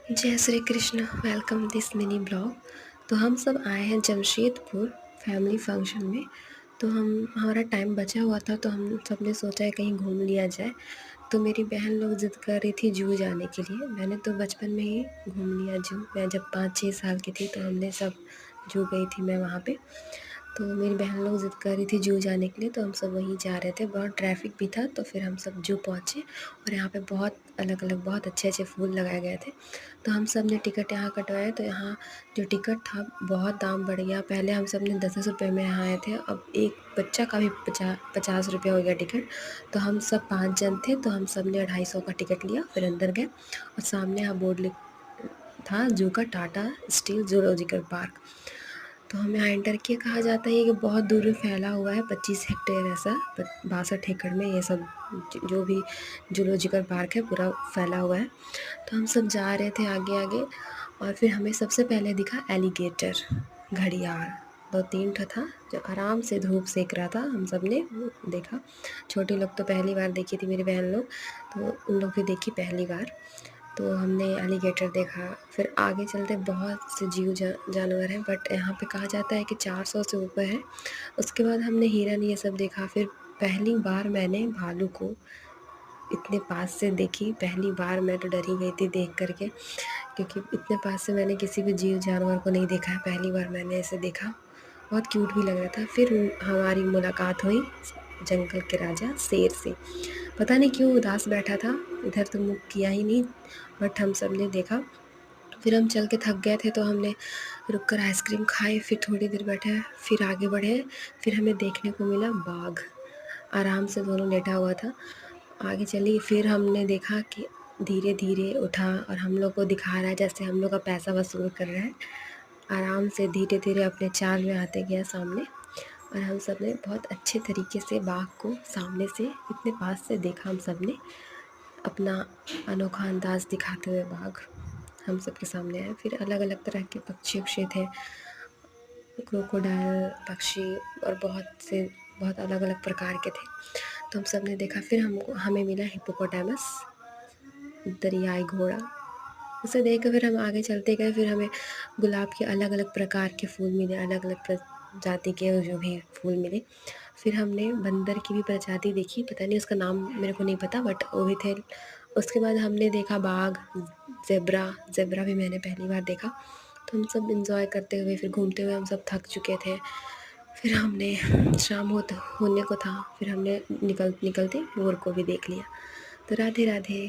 जय Shri Krishna. Welcome this mini blog. तो हम सब आए हैं जमशेदपुर फैमिली फंक्शन में। तो हमारा टाइम बचा हुआ था, तो हम सब ने सोचा है कहीं घूम लिया जाए। तो मेरी बहन लोग ज़िद कर रही थी जू जाने के लिए। मैंने तो बचपन में ही घूम लिया जू। मैं जब 5-6 साल की थी तो हमने सब जू गई थी मैं वहाँ पे। तो मेरी बहन लोग ज़िद कर रही थी जू जाने के लिए, तो हम सब वहीं जा रहे थे। बहुत ट्रैफिक भी था, तो फिर हम सब जू पहुँचे। और यहाँ पे बहुत अलग अलग बहुत अच्छे अच्छे फूल लगाए गए थे। तो हम सब ने टिकट यहाँ कटवाया। तो यहाँ जो टिकट था बहुत दाम बढ़ गया। पहले हम सब ने 10-10 रुपये में यहाँ आए थे, अब एक बच्चा का भी 50 रुपये हो गया टिकट। तो हम सब 5 जन थे, तो हम सब ने 250 का टिकट लिया, फिर अंदर गए। और सामने यहाँ बोर्ड लिख था जू का, टाटा स्टील जूलॉजिकल पार्क। तो हमें यहाँ एंटर किया। कहा जाता है कि बहुत दूर में फैला हुआ है, 25 हेक्टेयर ऐसा 62 एकड़ में ये सब जो भी जूलॉजिकल पार्क है पूरा फैला हुआ है। तो हम सब जा रहे थे आगे आगे, और फिर हमें सबसे पहले दिखा एलिगेटर, घड़ियाल। 2-3 ठो था जो आराम से धूप सेक रहा था। हम सब ने वो देखा। छोटे लोग तो पहली बार देखी थी, मेरी बहन लोग तो उन लोग भी देखी पहली बार। तो हमने एलिगेटर देखा। फिर आगे चलते बहुत से जानवर हैं, बट यहाँ पे कहा जाता है कि 400 से ऊपर है। उसके बाद हमने हिरन ये सब देखा। फिर पहली बार मैंने भालू को इतने पास से देखी। पहली बार मैं तो डर ही गई थी देख करके, क्योंकि इतने पास से मैंने किसी भी जीव जानवर को नहीं देखा है। पहली बार मैंने ऐसे देखा। बहुत क्यूट भी लग रहा था। फिर हमारी मुलाकात हुई जंगल के राजा शेर से। पता नहीं क्यों उदास बैठा था, इधर तो मुँह किया ही नहीं, बट हम सब ने देखा। फिर हम चल के थक गए थे, तो हमने रुक कर आइसक्रीम खाई। फिर थोड़ी देर बैठे, फिर आगे बढ़े। फिर हमें देखने को मिला बाघ, आराम से दोनों लेटा हुआ था। आगे चली, फिर हमने देखा कि धीरे धीरे उठा और हम लोग को दिखा रहा है जैसे हम लोग का पैसा वसूल कर रहा है। आराम से धीरे धीरे अपने चाल में आते गया सामने। और हम सब ने बहुत अच्छे तरीके से बाघ को सामने से इतने पास से देखा। हम सब ने अपना अनोखा अंदाज़ दिखाते हुए बाघ हम सब के सामने आए। फिर अलग अलग तरह के पक्षी उक्षी थे, क्रोकोडाइल पक्षी, और बहुत अलग अलग प्रकार के थे। तो हम सब ने देखा। फिर हमें मिला हिप्पोपोटामस, दरियाई घोड़ा। उसे देख कर फिर हम आगे चलते गए। फिर हमें गुलाब के अलग अलग प्रकार के फूल मिले, अलग अलग प्रजाति के जो भी फूल मिले। फिर हमने बंदर की भी प्रजाति देखी, पता नहीं उसका नाम मेरे को नहीं पता, बट वो भी थे। उसके बाद हमने देखा बाघ, ज़ेब्रा भी मैंने पहली बार देखा। तो हम सब एंजॉय करते हुए, फिर घूमते हुए हम सब थक चुके थे। फिर हमने शाम होने को था, फिर हमने निकलते मोर को भी देख लिया। तो राधे राधे।